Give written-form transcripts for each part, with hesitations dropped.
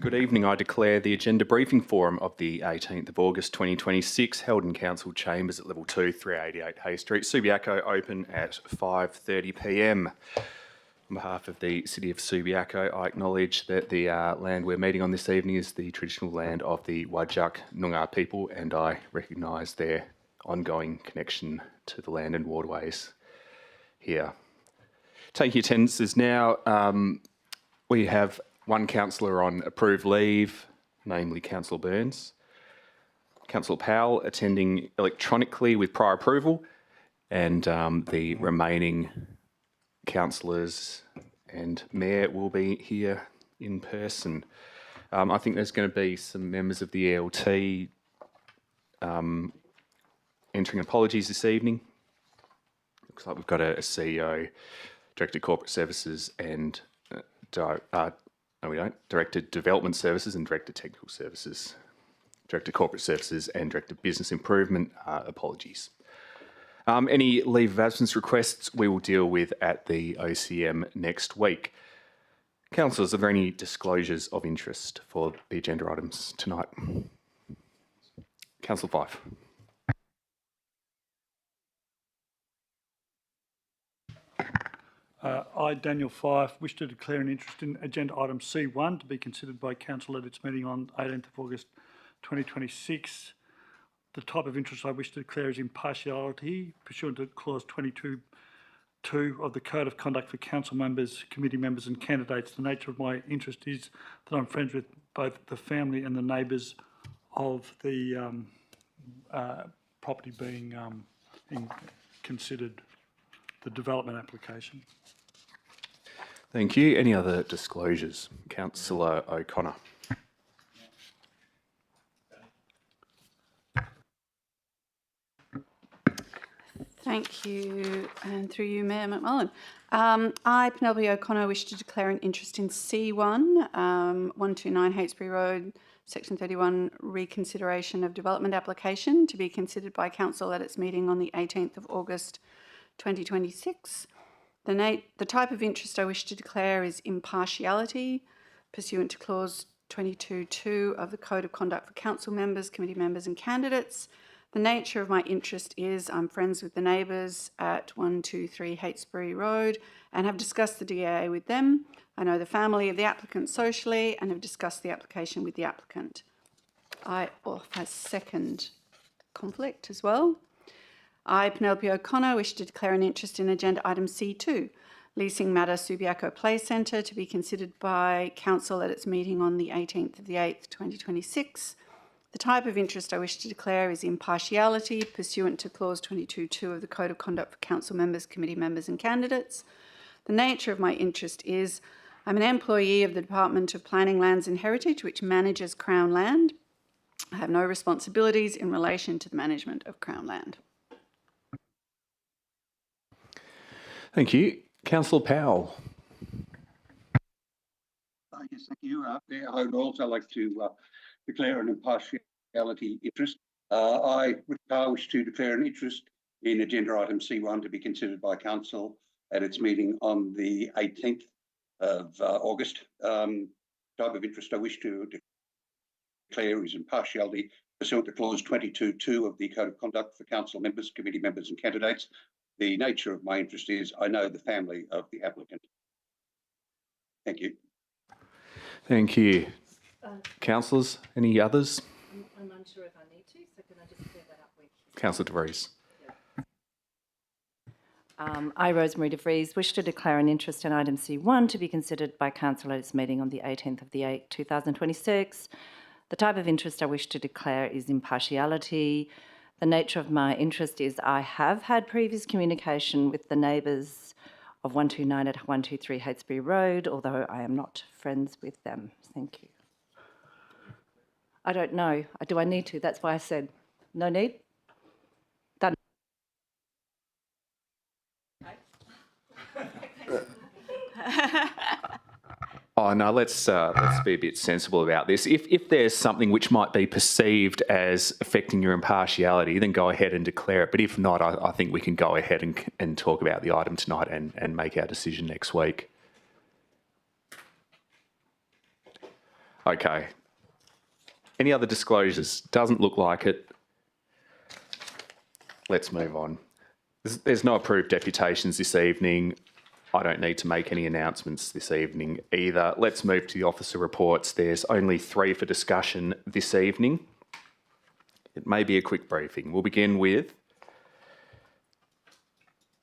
Good evening. I declare the agenda briefing forum of the 18th of August 2026 held in Council Chambers at Level 2, 388 Hay Street, Subiaco, open at 5:30 p.m. On behalf of the City of Subiaco, I acknowledge that the land we're meeting on this evening is the traditional land of the Whadjuk Noongar people, and I recognise their ongoing connection to the land and waterways here. Taking attendances now, we have one councillor on approved leave, namely Councillor Burns. Councillor Powell attending electronically with prior approval, and the remaining councillors and mayor will be here in person. I think there's going to be some members of the ELT entering apologies this evening. Looks like we've got a CEO, Director of Corporate Services and no, we don't. Director Development Services and Director Technical Services. Director Corporate Services and Director Business Improvement. Apologies. Any leave of absence requests we will deal with at the OCM next week. Councillors, are there any disclosures of interest for the agenda items tonight? Councillor Fife. I, Daniel Fife, wish to declare an interest in agenda item C1 to be considered by Council at its meeting on 18th of August 2026. The type of interest I wish to declare is impartiality, pursuant to clause 22(2) of the Code of Conduct for Council members, committee members and candidates. The nature of my interest is that I'm friends with both the family and the neighbours of the property being considered, the development application. Thank you. Any other disclosures? Councillor O'Connor. Thank you, and through you, Mayor McMullen. I, Penelope O'Connor, wish to declare an interest in C1, 129 Heytesbury Road, Section 31, reconsideration of development application to be considered by Council at its meeting on the 18th of August 2026. The type of interest I wish to declare is impartiality, pursuant to clause 22(2) of the Code of Conduct for Council members, committee members and candidates. The nature of my interest is I'm friends with the neighbours at 123 Heytesbury Road and have discussed the DAA with them. I know the family of the applicant socially and have discussed the application with the applicant. I have second conflict as well. I, Penelope O'Connor, wish to declare an interest in agenda item C2, leasing matter Subiaco Play Centre to be considered by Council at its meeting on the 18th of the 8th, 2026. The type of interest I wish to declare is impartiality, pursuant to clause 22(2) of the Code of Conduct for Council members, committee members and candidates. The nature of my interest is I'm an employee of the Department of Planning, Lands and Heritage, which manages Crown land. I have no responsibilities in relation to the management of Crown land. Thank you. Councillor Powell. Yes, thank you. I would also like to declare an impartiality interest. I, Rick Powell, wish to declare an interest in agenda item C1 to be considered by Council at its meeting on the 18th of August. Type of interest I wish to declare is impartiality, pursuant to clause 22(2) of the Code of Conduct for Council members, committee members and candidates. The nature of my interest is I know the family of the applicant. Thank you. Thank you. Councillors, any others? I'm unsure if I need to, so can I just clear that up with Councillor De Vries. I, Rosemary De Vries, wish to declare an interest in item C1 to be considered by Council at its meeting on the 18th of the 8th, 2026. The type of interest I wish to declare is impartiality. The nature of my interest is I have had previous communication with the neighbours of 129 at 123 Heytesbury Road, although I am not friends with them. Thank you. I don't know. Do I need to? That's why I said no need. Done. Oh no, let's be a bit sensible about this. If there's something which might be perceived as affecting your impartiality, then go ahead and declare it. But if not, I think we can go ahead and talk about the item tonight and make our decision next week. Okay. Any other disclosures? Doesn't look like it. Let's move on. There's no approved deputations this evening. I don't need to make any announcements this evening either. Let's move to the officer reports. There's only 3 for discussion this evening. It may be a quick briefing. We'll begin with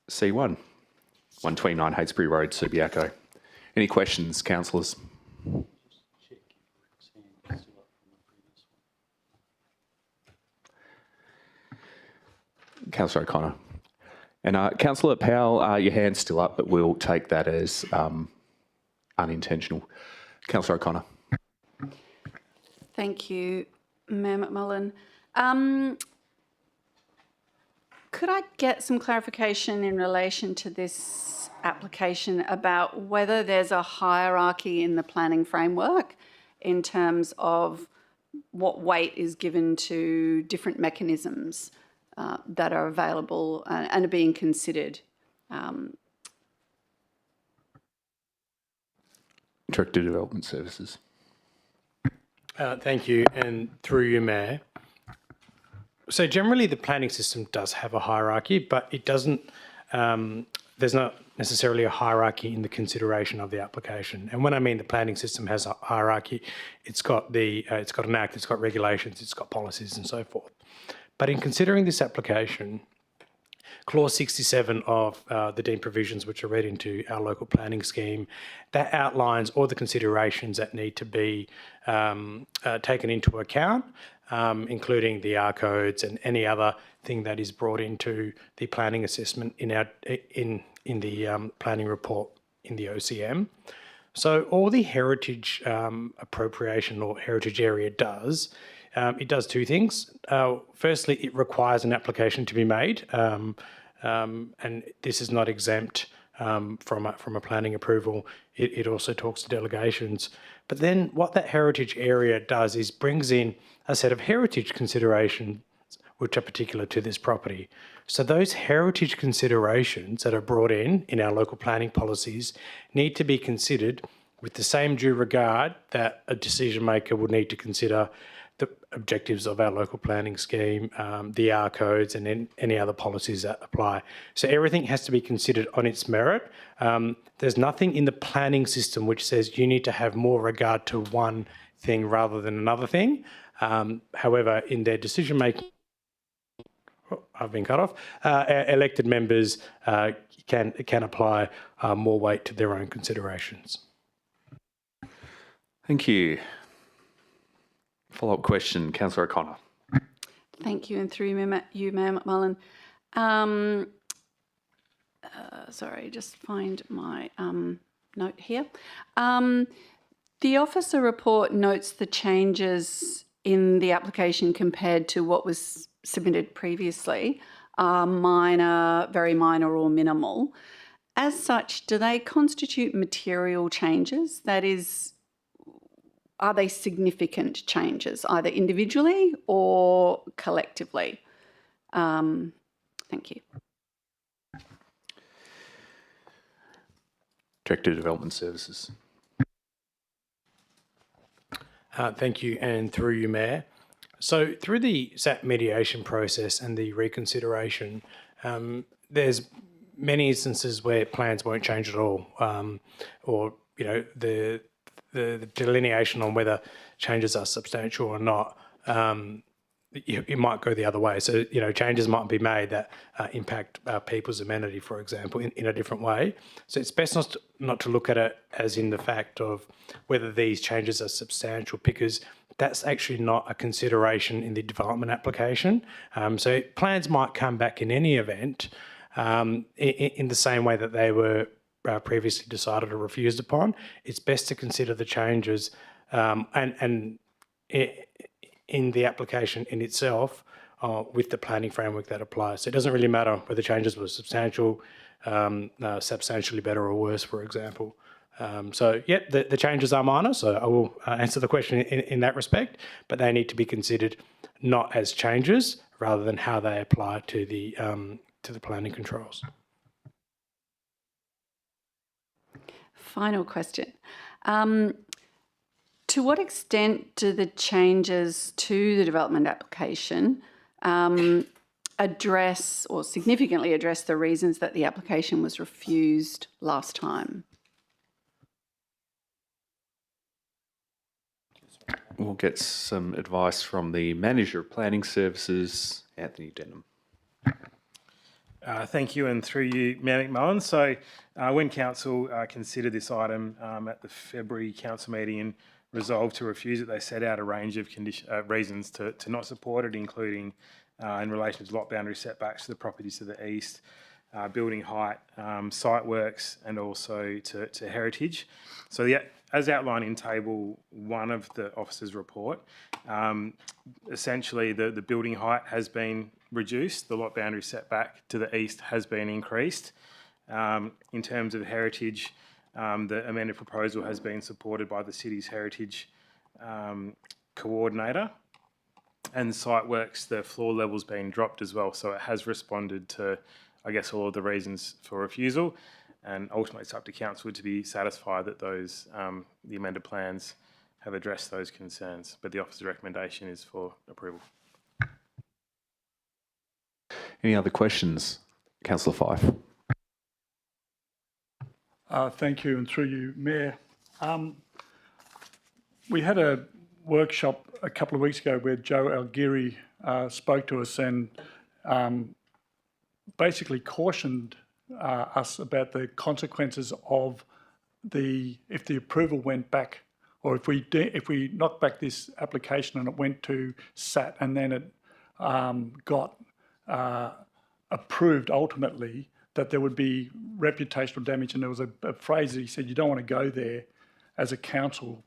C1, 129 Heytesbury Road, Subiaco. Any questions, councillors? Councillor O'Connor. And Councillor Powell, your hand's still up, but we'll take that as unintentional. Councillor O'Connor. Thank you, Mayor McMullen. Could I get some clarification in relation to this application about whether there's a hierarchy in the planning framework in terms of what weight is given to different mechanisms that are available and are being considered? Director of Development Services. Thank you, and through you, Mayor. So generally the planning system does have a hierarchy, but it doesn't, there's not necessarily a hierarchy in the consideration of the application. And when I mean the planning system has a hierarchy, it's got an act, it's got regulations, it's got policies and so forth. But in considering this application, Clause 67 of the deemed provisions, which are read into our local planning scheme, that outlines all the considerations that need to be taken into account, including the R codes and any other thing that is brought into the planning assessment in the planning report in the OCM. So all the heritage appropriation or heritage area does, it does 2 things. Firstly, it requires an application to be made, and this is not exempt from a planning approval. It also talks to delegations. But then what that heritage area does is brings in a set of heritage considerations which are particular to this property. So those heritage considerations that are brought in our local planning policies need to be considered with the same due regard that a decision maker would need to consider the objectives of our local planning scheme, the R codes and any other policies that apply. So everything has to be considered on its merit. There's nothing in the planning system which says you need to have more regard to one thing rather than another thing. However, in their decision making, I've been cut off, elected members can apply more weight to their own considerations. Thank you. Follow-up question, Councillor O'Connor. Thank you, and through you, Mayor McMullen. Sorry, just find my note here. The officer report notes the changes in the application compared to what was submitted previously are minor, very minor or minimal. As such, do they constitute material changes? That is, are they significant changes, either individually or collectively? Thank you. Director of Development Services. Thank you, and through you, Mayor. So through the SAP mediation process and the reconsideration, there's many instances where plans won't change at all, or the delineation on whether changes are substantial or not. It might go the other way. So, changes might be made that impact people's amenity, for example, in a different way. So it's best not to look at it as in the fact of whether these changes are substantial, because that's actually not a consideration in the development application. So plans might come back in any event in the same way that they were previously decided or refused upon. It's best to consider the changes in the application in itself with the planning framework that applies. So it doesn't really matter whether changes were substantial, substantially better or worse, for example. The changes are minor, so I will answer the question in that respect, but they need to be considered not as changes rather than how they apply to the planning controls. To what extent do the changes to the development application address or significantly address the reasons that the application was refused last time? We'll get some advice from the Manager of Planning Services, Anthony Denham. Thank you, and through you, Mayor McMullen. So when Council considered this item at the February Council meeting and resolved to refuse it, they set out a range of reasons to not support it, including in relation to lot boundary setbacks to the properties to the east, building height, site works, and also to heritage. So as outlined in Table 1 of the officer's report, essentially the building height has been reduced, the lot boundary setback to the east has been increased. In terms of heritage, the amended proposal has been supported by the city's heritage coordinator, and site works, the floor level's been dropped as well, so it has responded to, I guess, all of the reasons for refusal. And ultimately, it's up to Council to be satisfied that those the amended plans have addressed those concerns. But the officer's recommendation is for approval. Any other questions? Councillor Fife. Thank you, and through you, Mayor. We had a workshop a couple of weeks ago where Joe Algieri spoke to us and basically cautioned us about the consequences of if the approval went back, or if we knocked back this application and it went to SAT and then it got approved ultimately, that there would be reputational damage. And there was a phrase that he said, you don't want to go there as a council.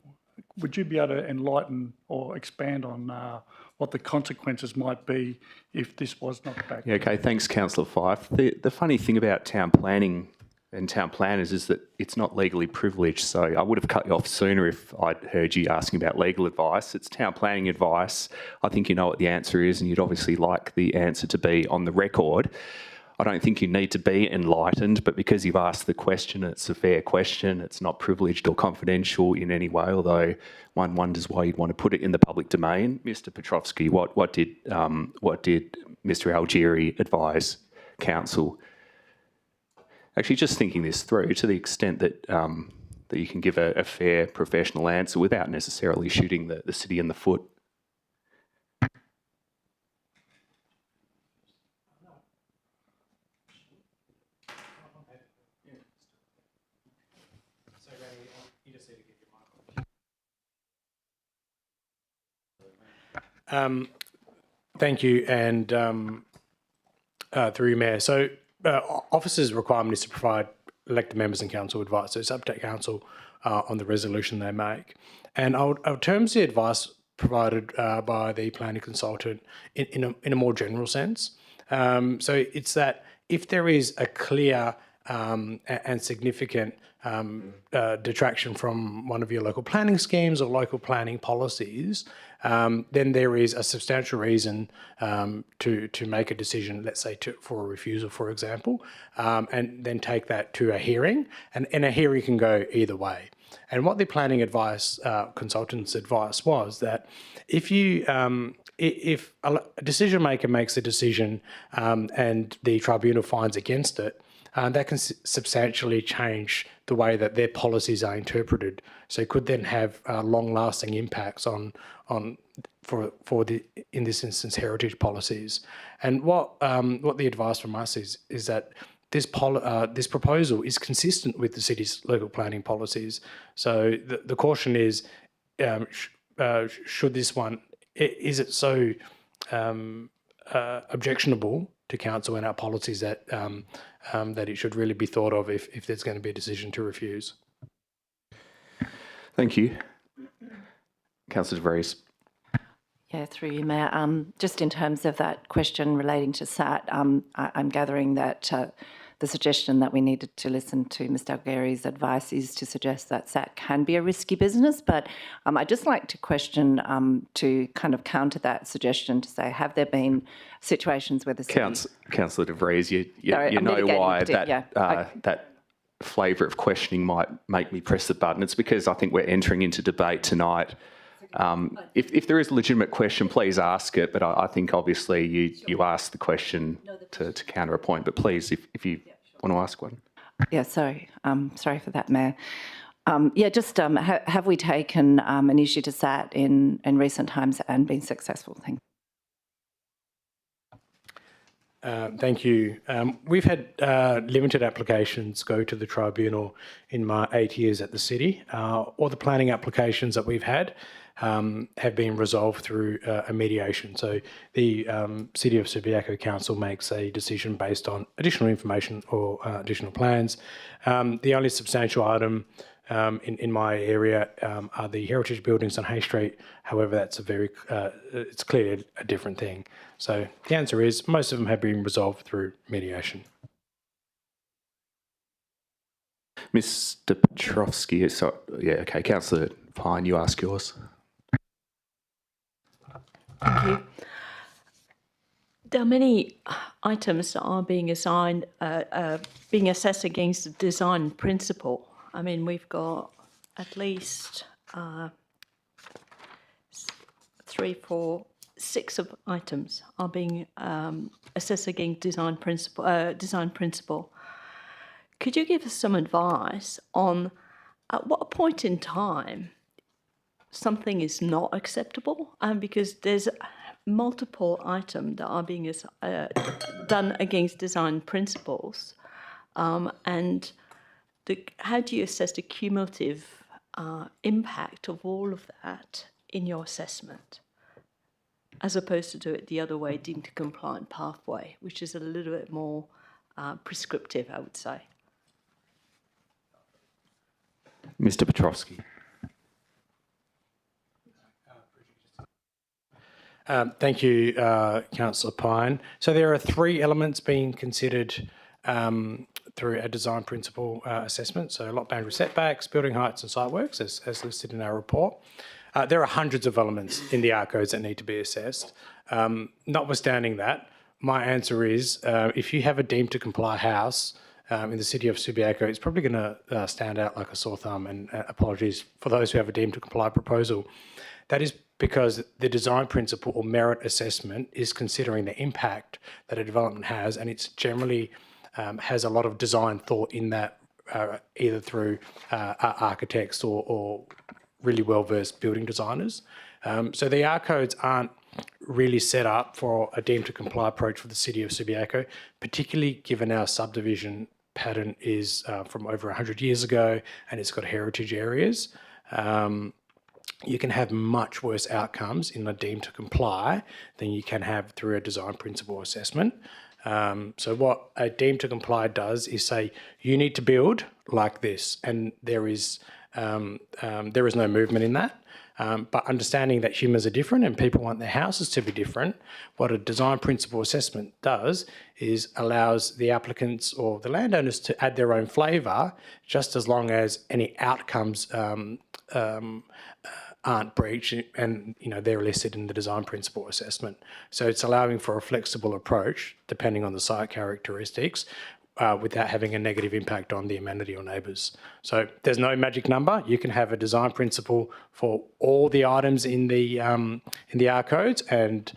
Would you be able to enlighten or expand on what the consequences might be if this was knocked back? Yeah, okay, thanks, Councillor Fife. The funny thing about town planning and town planners is that it's not legally privileged, so I would have cut you off sooner if I'd heard you asking about legal advice. It's town planning advice. I think you know what the answer is, and you'd obviously like the answer to be on the record. I don't think you need to be enlightened, but because you've asked the question, it's a fair question. It's not privileged or confidential in any way, although one wonders why you'd want to put it in the public domain. Mr. Petrovski, what did Mr. Algieri advise Council? Actually, just thinking this through, to the extent that that you can give a fair professional answer without necessarily shooting the city in the foot. Thank you, and through you, Mayor. So officers' requirement is to provide elected members and council advice. So it's up to council on the resolution they make. And I'll terms the advice provided by the planning consultant in a more general sense. So it's that if there is a clear and significant detraction from one of your local planning schemes or local planning policies, then there is a substantial reason to make a decision, let's say for a refusal, for example, and then take that to a hearing. And a hearing can go either way. And what the planning advice consultant's advice was that if a decision maker makes a decision and the tribunal finds against it, that can substantially change the way that their policies are interpreted. So it could then have long-lasting impacts on for the, in this instance, heritage policies. And what the advice from us is that this proposal is consistent with the city's local planning policies. So the caution is, should this one, is it so objectionable to council and our policies that that it should really be thought of if there's going to be a decision to refuse? Thank you. Councillor De Vries. Yeah, through you, Mayor. Just in terms of that question relating to SAT, I'm gathering that the suggestion that we needed to listen to Mr. Algieri's advice is to suggest that SAT can be a risky business. But I'd just like to question, to kind of counter that suggestion, to say, have there been situations where the city... Councillor De Vries, you know why that flavour of questioning might make me press the button. It's because I think we're entering into debate tonight. If there is a legitimate question, please ask it. But I think obviously you asked the question to counter a point. But please, if you want to ask one. Yeah, sorry. Sorry for that, Mayor. Have we taken an issue to SAT in recent times and been successful? Thank you. Thank you. We've had limited applications go to the tribunal in my 8 years at the city. All the planning applications that we've had have been resolved through a mediation. So the City of Subiaco Council makes a decision based on additional information or additional plans. The only substantial item in my area are the heritage buildings on Hay Street. However, that's it's clearly a different thing. So the answer is most of them have been resolved through mediation. Mr. Petrovsky, Councillor Pine, you ask yours. Thank you. There are many items that are being assigned, being assessed against the design principle. I mean, we've got at least 3, 4, 6 of items are being assessed against design principle. Could you give us some advice on at what point in time something is not acceptable? Because there's multiple items that are being done against design principles, and how do you assess the cumulative impact of all of that in your assessment, as opposed to do it the other way, deemed compliant pathway, which is a little bit more prescriptive, I would say. Mr. Petrovsky. Thank you, Councillor Pine. So there are 3 elements being considered through a design principle assessment. So lot boundary setbacks, building heights and site works, as listed in our report. There are hundreds of elements in the art codes that need to be assessed. Notwithstanding that, my answer is if you have a deemed to comply house in the city of Subiaco, it's probably going to stand out like a sore thumb, and apologies for those who have a deemed to comply proposal. That is because the design principle or merit assessment is considering the impact that a development has, and it's generally has a lot of design thought in that, either through architects or really well-versed building designers. So the art codes aren't really set up for a deemed to comply approach for the city of Subiaco, particularly given our subdivision pattern is from over 100 years ago and it's got heritage areas. You can have much worse outcomes in a deemed to comply than you can have through a design principle assessment. So what a deemed to comply does is say, you need to build like this, and there is no movement in that. But understanding that humans are different and people want their houses to be different, what a design principle assessment does is allows the applicants or the landowners to add their own flavour, just as long as any outcomes aren't breached and they're listed in the design principle assessment. So it's allowing for a flexible approach depending on the site characteristics, without having a negative impact on the amenity or neighbours. So there's no magic number. You can have a design principle for all the items in the R codes, and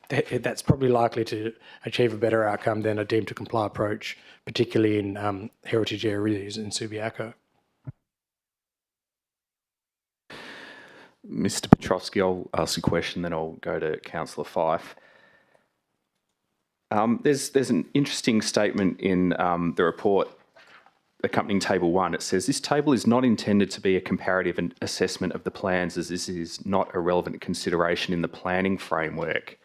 that's probably likely to achieve a better outcome than a deemed to comply approach, particularly in heritage areas in Subiaco. Mr. Petrovsky, I'll ask a question, then I'll go to Councillor Fife. There's an interesting statement in the report accompanying Table 1. It says, this table is not intended to be a comparative assessment of the plans, as this is not a relevant consideration in the planning framework.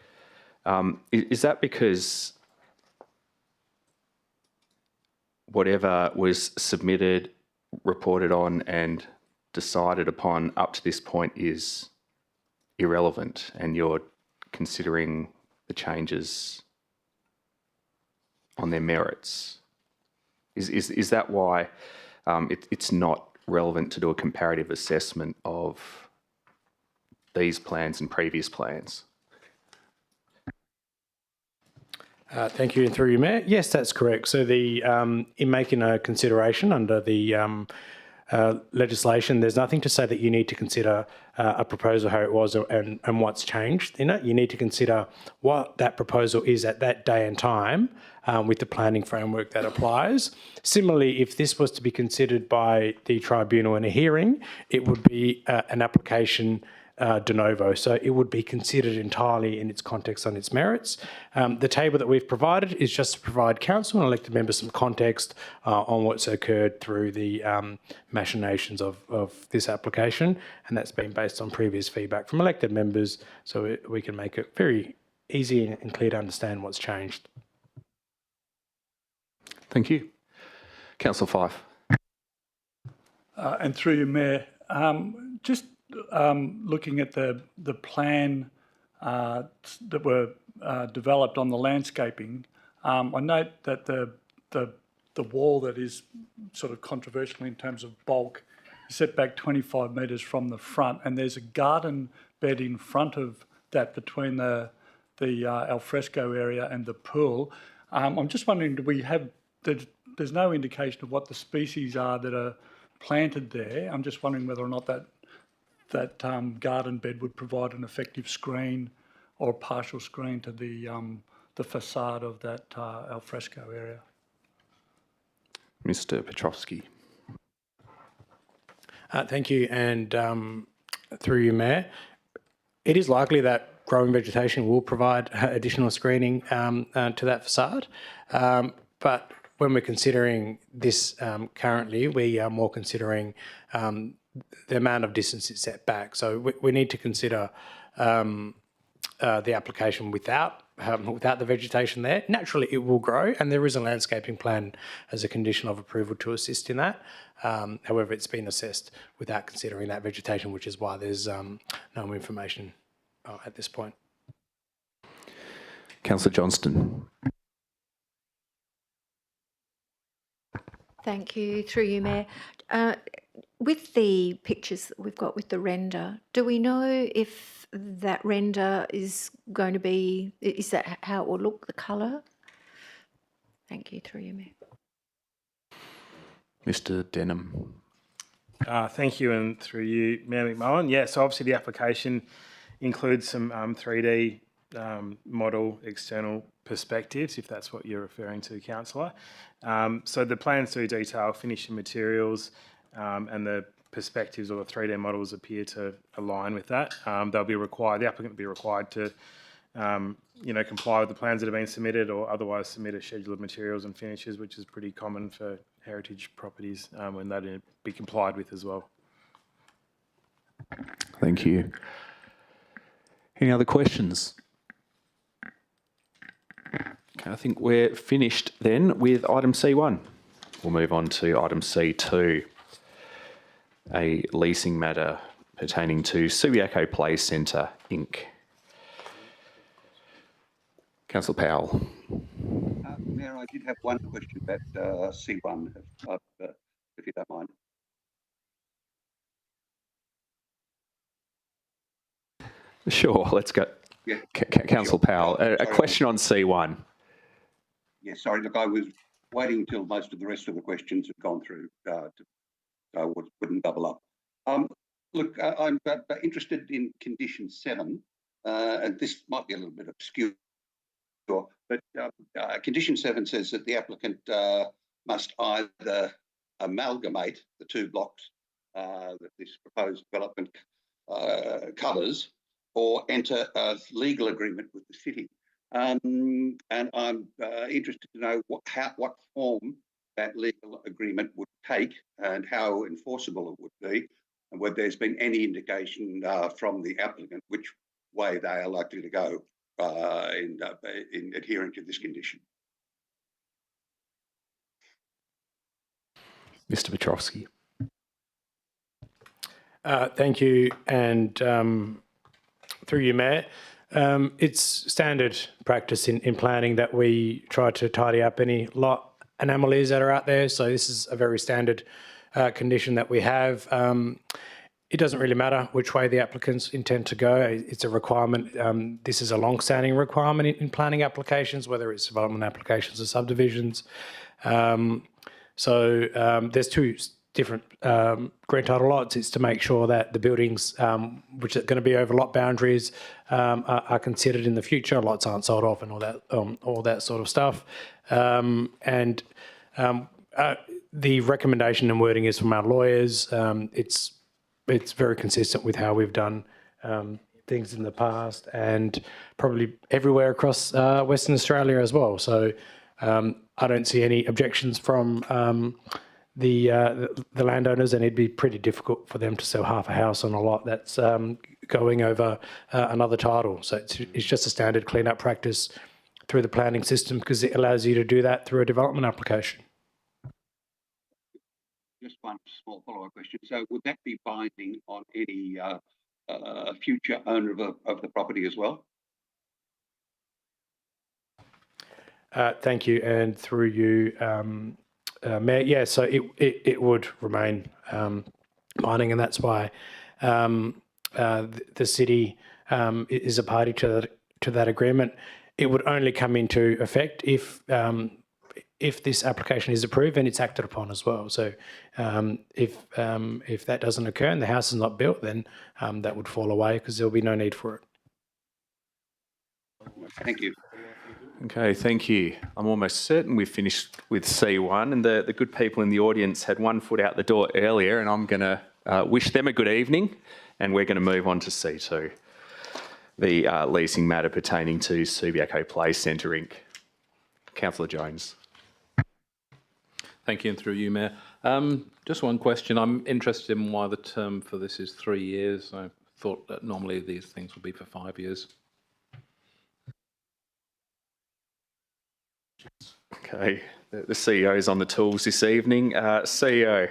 Is that because whatever was submitted, reported on and decided upon up to this point is irrelevant, and you're considering the changes on their merits? Is that why it's not relevant to do a comparative assessment of these plans and previous plans? Thank you, and through you, Mayor. Yes, that's correct. So in making a consideration under the legislation, there's nothing to say that you need to consider a proposal how it was and what's changed in it. You need to consider what that proposal is at that day and time with the planning framework that applies. Similarly, if this was to be considered by the tribunal in a hearing, it would be an application de novo. So it would be considered entirely in its context on its merits. The table that we've provided is just to provide council and elected members some context on what's occurred through the machinations of this application, and that's been based on previous feedback from elected members, so we can make it very easy and clear to understand what's changed. Thank you. Councillor Fife. And through you, Mayor, just looking at the plan that were developed on the landscaping, I note that the wall that is sort of controversial in terms of bulk is set back 25 metres from the front, and there's a garden bed in front of that between the alfresco area and the pool. I'm just wondering, there's no indication of what the species are that are planted there. I'm just wondering whether or not that garden bed would provide an effective screen or a partial screen to the facade of that alfresco area. Mr. Petrovski. Thank you, and through you, Mayor, it is likely that growing vegetation will provide additional screening to that facade, but when we're considering this currently, we are more considering the amount of distance it's set back. So we need to consider the application without the vegetation there. Naturally, it will grow, and there is a landscaping plan as a condition of approval to assist in that. However, it's been assessed without considering that vegetation, which is why there's no information at this point. Councillor Johnston. Thank you. Through you, Mayor. With the pictures that we've got with the render, do we know if that render is going to be, is that how it will look, the colour? Thank you. Through you, Mayor. Mr. Denham. Thank you, and through you, Mayor McMullen. Yeah, so obviously the application includes some 3D model external perspectives, if that's what you're referring to, Councillor. So the plans do detail finishing materials and the perspectives or the 3D models appear to align with that. They'll be required, the applicant will be required to comply with the plans that have been submitted or otherwise submit a schedule of materials and finishes, which is pretty common for heritage properties when that be complied with as well. Thank you. Any other questions? Okay, I think we're finished then with item C1. We'll move on to item C2, a leasing matter pertaining to Subiaco Play Centre, Inc. Councillor Powell. Mayor, I did have one question about C1, if you don't mind. Sure, let's go. Yeah. Councillor Powell, a question on C1. Yeah, sorry, look, I was waiting until most of the rest of the questions had gone through so I wouldn't double up. Look, I'm interested in condition 7, and this might be a little bit obscure, but condition 7 says that the applicant must either amalgamate the 2 blocks that this proposed development covers or enter a legal agreement with the city. And I'm interested to know what form that legal agreement would take and how enforceable it would be, and whether there's been any indication from the applicant which way they are likely to go in adhering to this condition. Mr. Petrovski. Thank you, and through you, Mayor. It's standard practice in planning that we try to tidy up any lot anomalies that are out there. So this is a very standard condition that we have. it doesn't really matter which way the applicants intend to go. It's a requirement. This is a long-standing requirement in planning applications, whether it's development applications or subdivisions. There's two different green title lots. It's to make sure that the buildings, which are going to be over lot boundaries, are considered in the future. Lots aren't sold off and all that sort of stuff. The recommendation and wording is from our lawyers. It's very consistent with how we've done things in the past and probably everywhere across Western Australia as well. So I don't see any objections from the landowners, and it'd be pretty difficult for them to sell half a house on a lot that's going over another title. So it's just a standard clean-up practice through the planning system because it allows you to do that through a development application. Just one small follow-up question. So would that be binding on any future owner of the property as well? Thank you, and through you, Mayor. Yeah, so it would remain binding, and that's why the city is a party to that agreement. It would only come into effect if this application is approved and it's acted upon as well. So if that doesn't occur and the house is not built, then that would fall away because there'll be no need for it. Thank you. Okay, thank you. I'm almost certain we've finished with C1, and the good people in the audience had 1 foot out the door earlier, and I'm going to wish them a good evening, and we're going to move on to C2, the leasing matter pertaining to Subiaco Play Centre Inc. Councillor Jones. Thank you, and through you, Mayor. Just one question. I'm interested in why the term for this is 3 years. I thought that normally these things would be for 5 years. Okay, the CEO is on the tools this evening. CEO.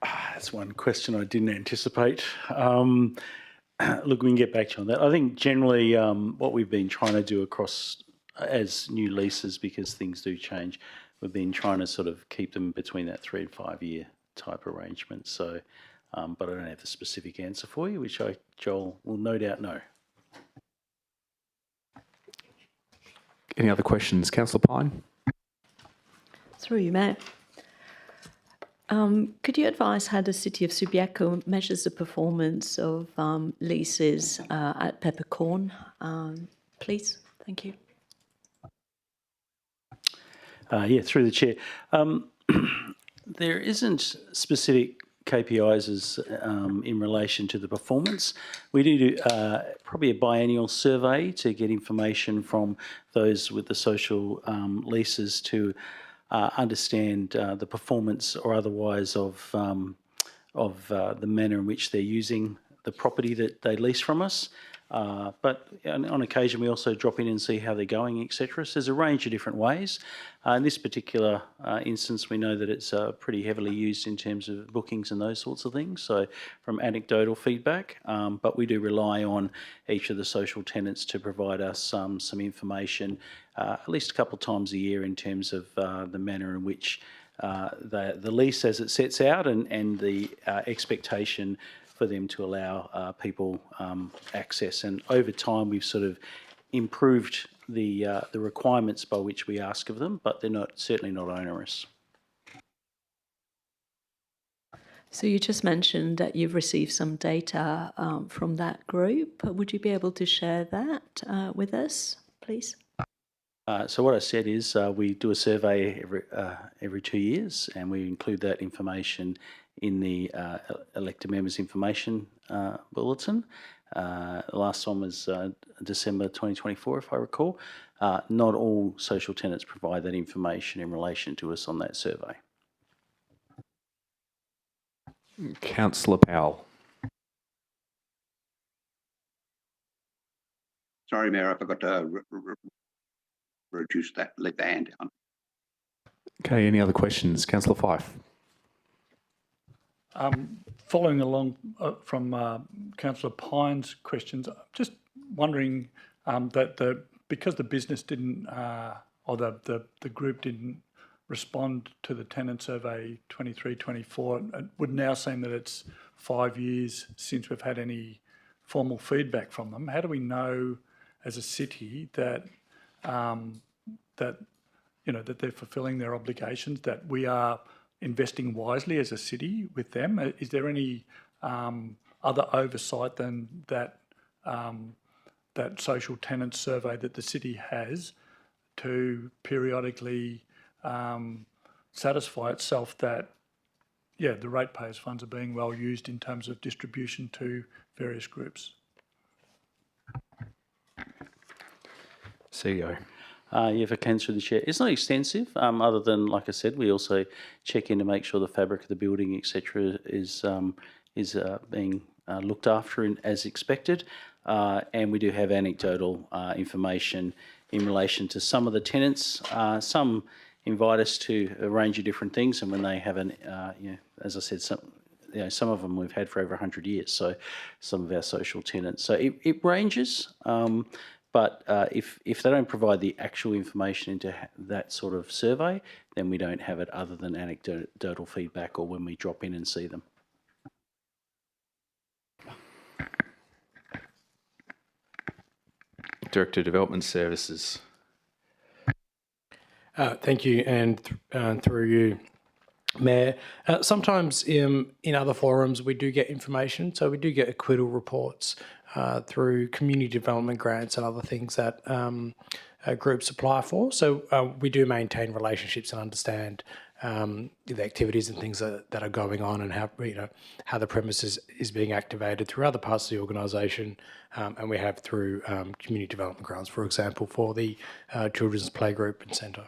That's one question I didn't anticipate. Look, we can get back to you on that. I think generally what we've been trying to do across as new leases, because things do change, we've been trying to sort of keep them between that 3 and 5 year type arrangement. So, but I don't have the specific answer for you, which Joel will no doubt know. Any other questions? Councillor Pine? Through you, Mayor. Could you advise how the City of Subiaco measures the performance of leases at Peppercorn, please? Thank you. Yeah, through the chair. There isn't specific KPIs as, in relation to the performance. We do probably a biennial survey to get information from those with the social leases to understand the performance or otherwise of the manner in which they're using the property that they lease from us. But on occasion, we also drop in and see how they're going, etc. So there's a range of different ways. In this particular instance, we know that it's pretty heavily used in terms of bookings and those sorts of things, so from anecdotal feedback. But we do rely on each of the social tenants to provide us some information at least a couple of times a year in terms of the manner in which the lease as it sets out and the expectation for them to allow people access. And over time, we've sort of improved the requirements by which we ask of them, but they're certainly not onerous. So you just mentioned that you've received some data from that group. Would you be able to share that with us, please? So what I said is we do a survey every 2 years, and we include that information in the elected members information bulletin. The last one was December 2024, if I recall. Not all social tenants provide that information in relation to us on that survey. Councillor Powell. Sorry, Mayor, I forgot to reduce that, let the hand down. Okay, any other questions? Councillor Fife. Following along from Councillor Pine's questions, I'm just wondering that because the business didn't, or the group didn't respond to the tenant survey 23-24, it would now seem that it's 5 years since we've had any formal feedback from them. How do we know as a city that that they're fulfilling their obligations, that we are investing wisely as a city with them? Is there any other oversight than that that social tenants survey that the city has to periodically satisfy itself that the ratepayers' funds are being well used in terms of distribution to various groups? CEO. Yeah, for Councillor the Chair. It's not extensive, other than, like I said, we also check in to make sure the fabric of the building, etc., is being looked after as expected. And we do have anecdotal information in relation to some of the tenants. Some invite us to a range of different things, and when they have as I said, some of them we've had for over 100 years, so some of our social tenants. So it ranges, but if they don't provide the actual information into that sort of survey, then we don't have it other than anecdotal feedback or when we drop in and see them. Director of Development Services. Thank you, and through you, Mayor. Sometimes in other forums we do get information, so we do get acquittal reports through community development grants and other things that groups apply for. So we do maintain relationships and understand the activities and things that are going on, and how the premises is being activated through other parts of the organisation, and we have through community development grants, for example, for the children's playgroup and centre.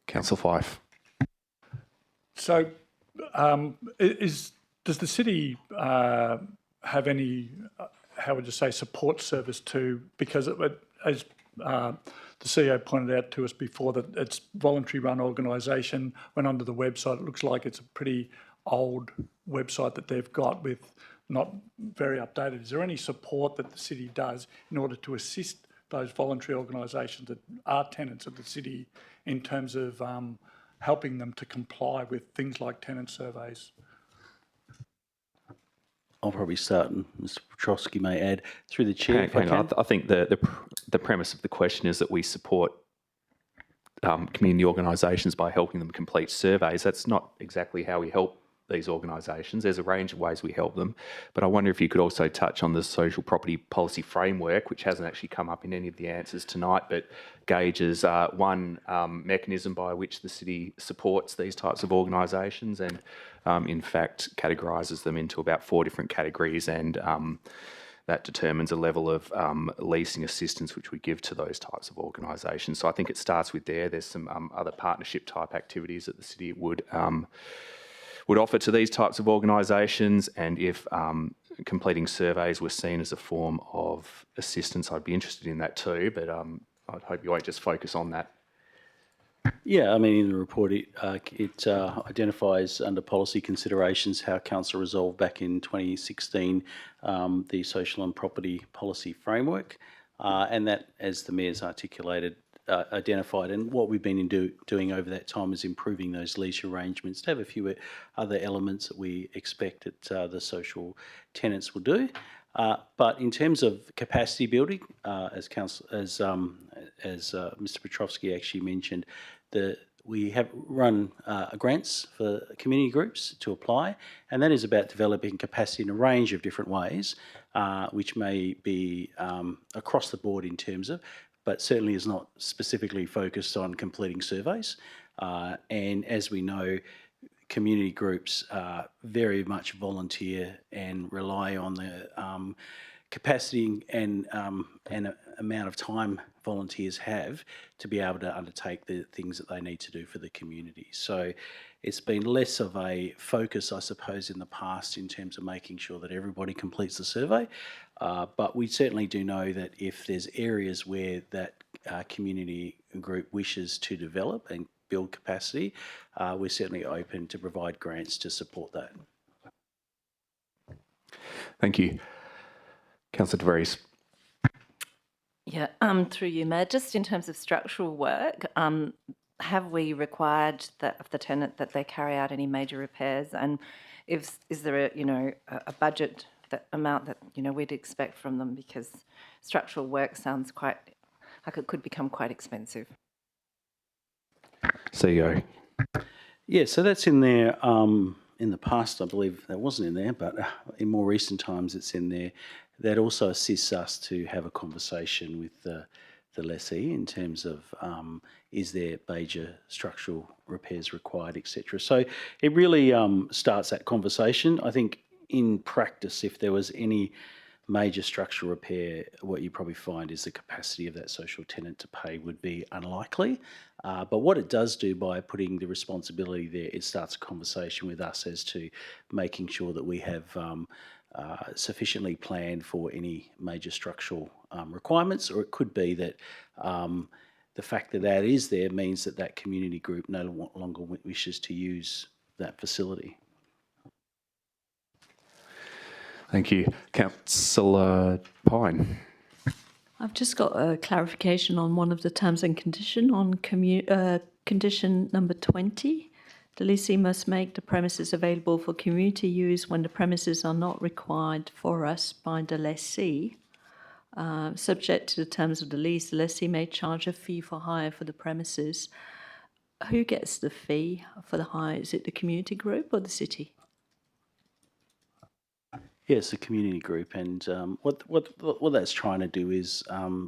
Councillor Fife. So, does the city have any, how would you say, support service to, because as the CEO pointed out to us before, that it's voluntary run organisation. Went onto the website, it looks like it's a pretty old website that they've got with not very updated. Is there any support that the city does in order to assist those voluntary organisations that are tenants of the city in terms of helping them to comply with things like tenant surveys? I'll probably start, and Mr. Petrovsky may add through the chair. Hang on. I think the premise of the question is that we support community organisations by helping them complete surveys. That's not exactly how we help these organisations. There's a range of ways we help them, but I wonder if you could also touch on the social property policy framework, which hasn't actually come up in any of the answers tonight, but gauges one mechanism by which the city supports these types of organisations, and in fact categorises them into about 4 different categories, and that determines a level of leasing assistance which we give to those types of organisations. So I think it starts with there. There's some other partnership type activities that the city would offer to these types of organisations, and if completing surveys were seen as a form of assistance, I'd be interested in that too, but I'd hope you won't just focus on that. Yeah, I mean, in the report, it identifies under policy considerations how Council resolved back in 2016 the social and property policy framework, and that, as the Mayor's articulated, identified, and what we've been doing over that time is improving those lease arrangements to have a few other elements that we expect that the social tenants will do. But in terms of capacity building, as Mr. Petrovsky actually mentioned, we have run grants for community groups to apply, and that is about developing capacity in a range of different ways, which may be across the board in terms of, but certainly is not specifically focused on completing surveys. And as we know, community groups very much volunteer and rely on the capacity and amount of time volunteers have to be able to undertake the things that they need to do for the community. So it's been less of a focus, I suppose, in the past in terms of making sure that everybody completes the survey. But we certainly do know that if there's areas where that community group wishes to develop and build capacity, we're certainly open to provide grants to support that. Thank you. Councillor De Vries. Yeah, through you, Mayor. Just in terms of structural work, have we required that of the tenant that they carry out any major repairs? And is there a budget amount that we'd expect from them, because structural work sounds quite like it could become quite expensive. CEO. Yeah, so that's in there. In the past, I believe that wasn't in there, but in more recent times, it's in there. That also assists us to have a conversation with the lessee in terms of is there major structural repairs required, etc. So it really starts that conversation. I think in practice, if there was any major structural repair, what you probably find is the capacity of that social tenant to pay would be unlikely. But what it does do by putting the responsibility there, it starts a conversation with us as to making sure that we have sufficiently planned for any major structural requirements, or it could be that the fact that that is there means that that community group no longer wishes to use that facility. Thank you. Councillor Pine. I've just got a clarification on one of the terms and condition on condition number 20. The lessee must make the premises available for community use when the premises are not required for us by the lessee. Subject to the terms of the lease, the lessee may charge a fee for hire for the premises. Who gets the fee for the hire? Is it the community group or the city? Yes, the community group, and what that's trying to do is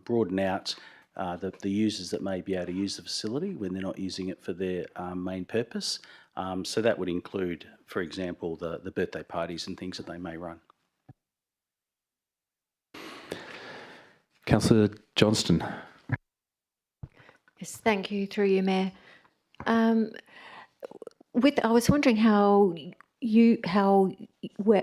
broaden out the users that may be able to use the facility when they're not using it for their main purpose. So that would include, for example, the birthday parties and things that they may run. Councillor Johnston. Yes, thank you, through you, Mayor. I was wondering how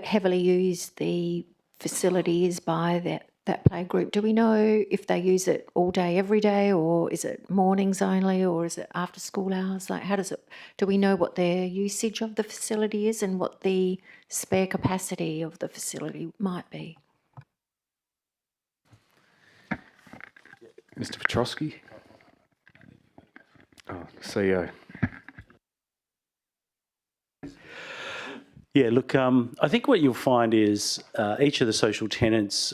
heavily used the facility is by that play group. Do we know if they use it all day, every day, or is it mornings only, or is it after school hours? Like, how does it? Do we know what their usage of the facility is and what the spare capacity of the facility might be? Mr. Petrosky. CEO. Yeah, look, I think what you'll find is each of the social tenants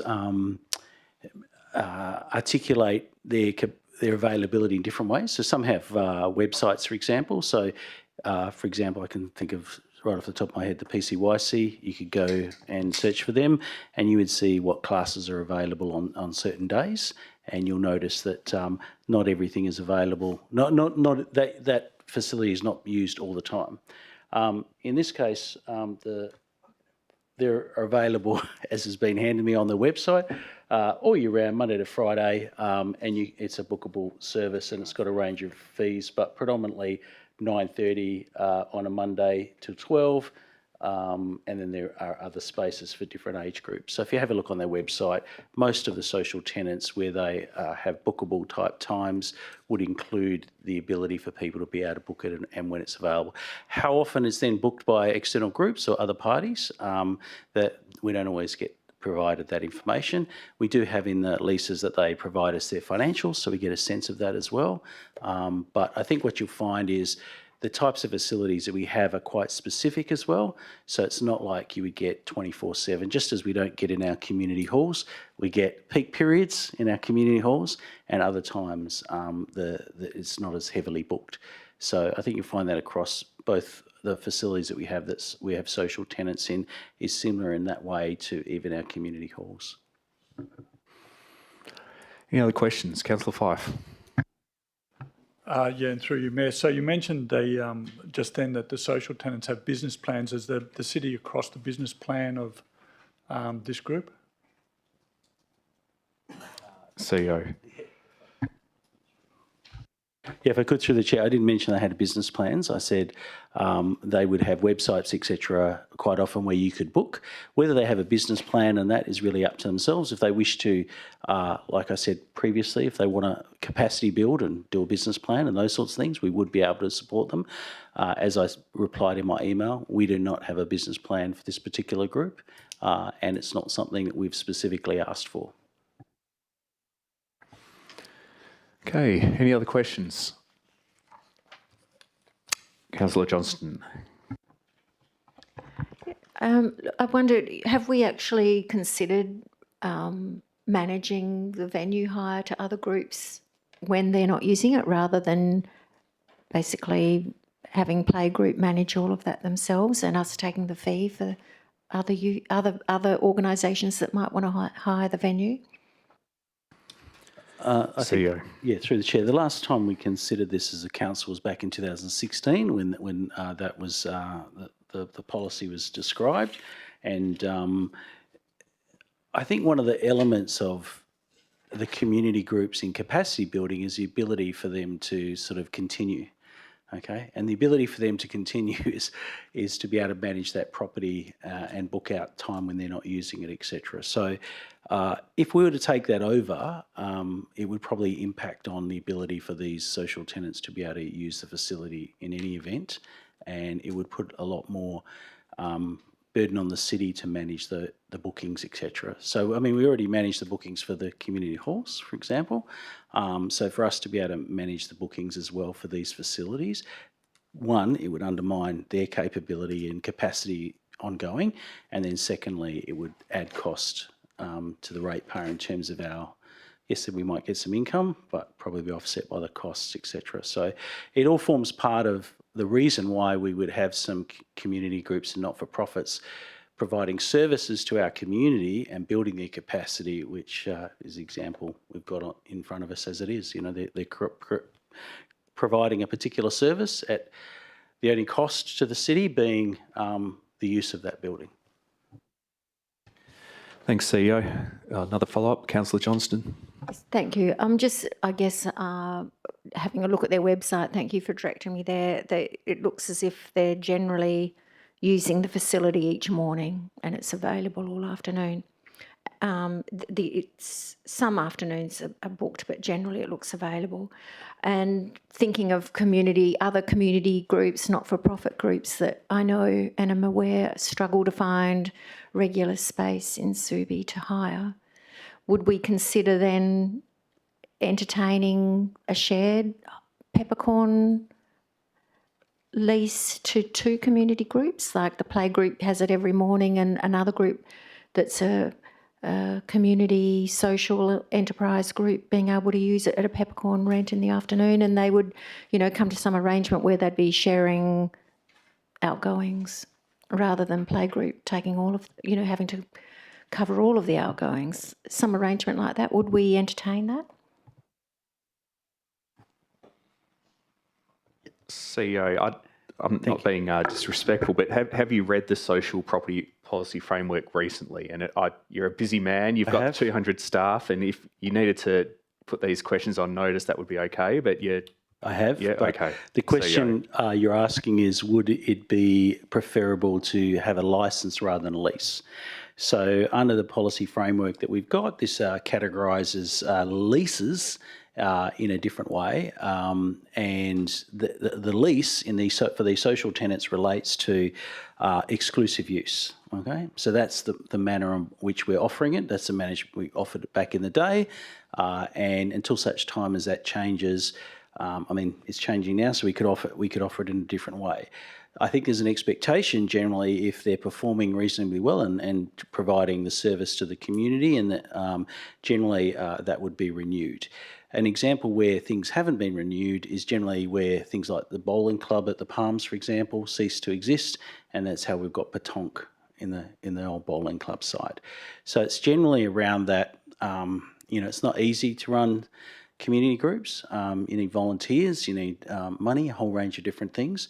articulate their availability in different ways. So some have websites, for example. So, for example, I can think of right off the top of my head the PCYC. You could go and search for them, and you would see what classes are available on certain days. And you'll notice that not everything is available. Not that facility is not used all the time. In this case, they're available, as has been handed me on the website, all year round, Monday to Friday, and it's a bookable service, and it's got a range of fees, but predominantly 9:30 on a Monday till 12, and then there are other spaces for different age groups. So if you have a look on their website, most of the social tenants where they have bookable type times would include the ability for people to be able to book it and when it's available. How often it's then booked by external groups or other parties, that we don't always get provided that information. We do have in the leases that they provide us their financials, so we get a sense of that as well. But I think what you'll find is the types of facilities that we have are quite specific as well. So it's not like you would get 24/7, just as we don't get in our community halls. We get peak periods in our community halls, and other times it's not as heavily booked. So I think you'll find that across both the facilities that we have social tenants in is similar in that way to even our community halls. Any other questions? Councillor Fife. Yeah, and through you, Mayor. So you mentioned just then that the social tenants have business plans. Is the city across the business plan of this group? CEO. Yeah, if I could, through the chair, I didn't mention they had business plans. I said they would have websites, etc., quite often where you could book. Whether they have a business plan, and that is really up to themselves. If they wish to, like I said previously, if they want to capacity build and do a business plan and those sorts of things, we would be able to support them. As I replied in my email, we do not have a business plan for this particular group, and it's not something that we've specifically asked for. Okay, any other questions? Councillor Johnston. I wondered, have we actually considered managing the venue hire to other groups when they're not using it, rather than basically having playgroup manage all of that themselves and us taking the fee for other organisations that might want to hire the venue? I think, yeah, through the chair. The last time we considered this as a council was back in 2016 when that was the policy was described, and I think one of the elements of the community groups in capacity building is the ability for them to sort of continue. Okay, and the ability for them to continue is to be able to manage that property and book out time when they're not using it, etc. So, if we were to take that over, it would probably impact on the ability for these social tenants to be able to use the facility in any event, and it would put a lot more burden on the city to manage the bookings, etc. So, I mean, we already manage the bookings for the community halls, for example. So for us to be able to manage the bookings as well for these facilities, one, it would undermine their capability and capacity ongoing, and then secondly, it would add cost to the ratepayer in terms of our, yes, we might get some income, but probably be offset by the costs, etc. So it all forms part of the reason why we would have some community groups and not-for-profits providing services to our community and building their capacity, which is the example we've got in front of us as it is. You know, they're providing a particular service at the only cost to the city being the use of that building. Thanks, CEO. Another follow-up, Councillor Johnston. Thank you. I'm just, I guess, having a look at their website. Thank you for directing me there. It looks as if they're generally using the facility each morning and it's available all afternoon. Some afternoons are booked, but generally it looks available. And thinking of other community groups, not-for-profit groups that I know and am aware struggle to find regular space in Subi to hire, would we consider then entertaining a shared peppercorn lease to two community groups? Like the play group has it every morning and another group that's a community social enterprise group being able to use it at a peppercorn rent in the afternoon, and they would, come to some arrangement where they'd be sharing outgoings rather than play group taking all of, having to cover all of the outgoings. Some arrangement like that, would we entertain that? CEO, I'm not being disrespectful, but have you read the social property policy framework recently? And you're a busy man, you've got 200 staff, and if you needed to put these questions on notice, that would be okay, but I have. Yeah, okay. The question you're asking is, would it be preferable to have a licence rather than a lease? So under the policy framework that we've got, this categorises leases in a different way, and the lease for these social tenants relates to exclusive use. Okay, so that's the manner in which we're offering it. That's the manner we offered it back in the day, and until such time as that changes. It's changing now, so we could offer it in a different way. I think there's an expectation generally if they're performing reasonably well and providing the service to the community, and that generally that would be renewed. An example where things haven't been renewed is generally where things like the bowling club at the Palms, for example, cease to exist, and that's how we've got Patonk in the old bowling club site. So it's generally around that. It's not easy to run community groups. You need volunteers, you need money, a whole range of different things.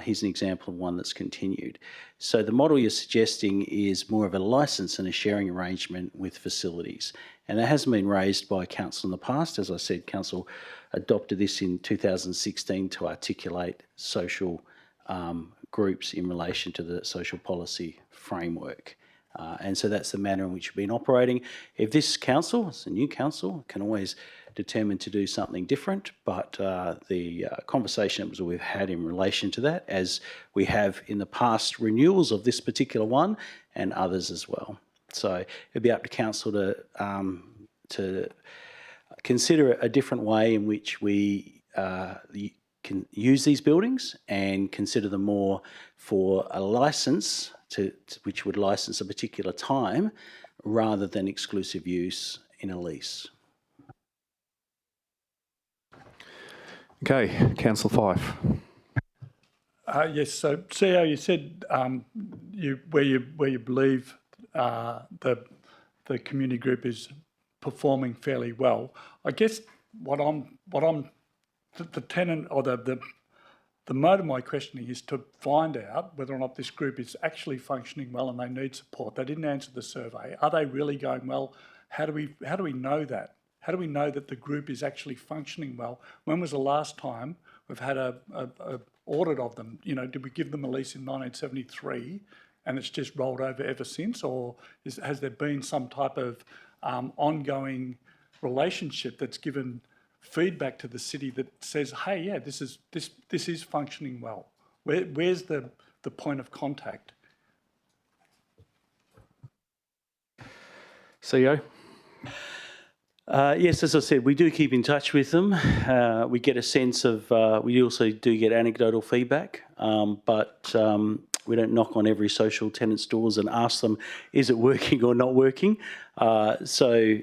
Here's an example of one that's continued. So the model you're suggesting is more of a licence and a sharing arrangement with facilities. And that hasn't been raised by council in the past. As I said, council adopted this in 2016 to articulate social groups in relation to the social policy framework. And so that's the manner in which we've been operating. If this council, it's a new council, can always determine to do something different, but the conversations we've had in relation to that, as we have in the past renewals of this particular one and others as well. So it'd be up to council to consider a different way in which we can use these buildings and consider them more for a licence which would license a particular time rather than exclusive use in a lease. Okay, Councillor Fife. Yes, so CEO, you said where you believe the community group is performing fairly well. I guess the tenant or the mode of my questioning is to find out whether or not this group is actually functioning well and they need support. They didn't answer the survey. Are they really going well? How do we know that? How do we know that the group is actually functioning well? When was the last time we've had a audit of them? You know, did we give them a lease in 1973 and it's just rolled over ever since, or has there been some type of ongoing relationship that's given feedback to the city that says, hey, yeah, this is functioning well? Where's the point of contact? CEO? Yes, as I said, we do keep in touch with them. We get a sense of, we also do get anecdotal feedback, but we don't knock on every social tenant's doors and ask them, is it working or not working? So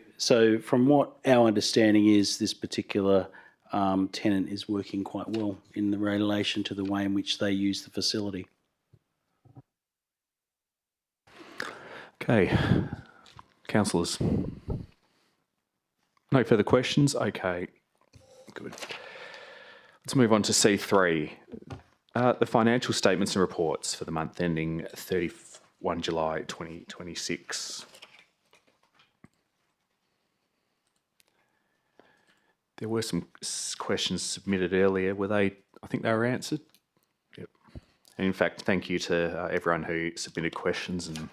from what our understanding is, this particular tenant is working quite well in relation to the way in which they use the facility. Okay, councillors. No further questions? Okay, good. Let's move on to C3. The financial statements and reports for the month ending 31 July 2026. There were some questions submitted earlier. Were they, I think they were answered? Yep. And in fact, thank you to everyone who submitted questions, and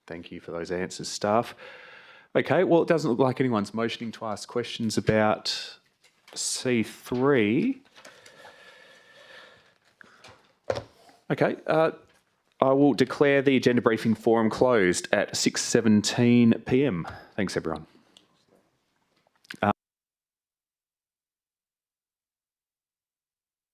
thank you for those answers, staff. Okay, well, it doesn't look like anyone's motioning to ask questions about C3. Okay, I will declare the agenda briefing forum closed at 6:17 p.m. Thanks, everyone.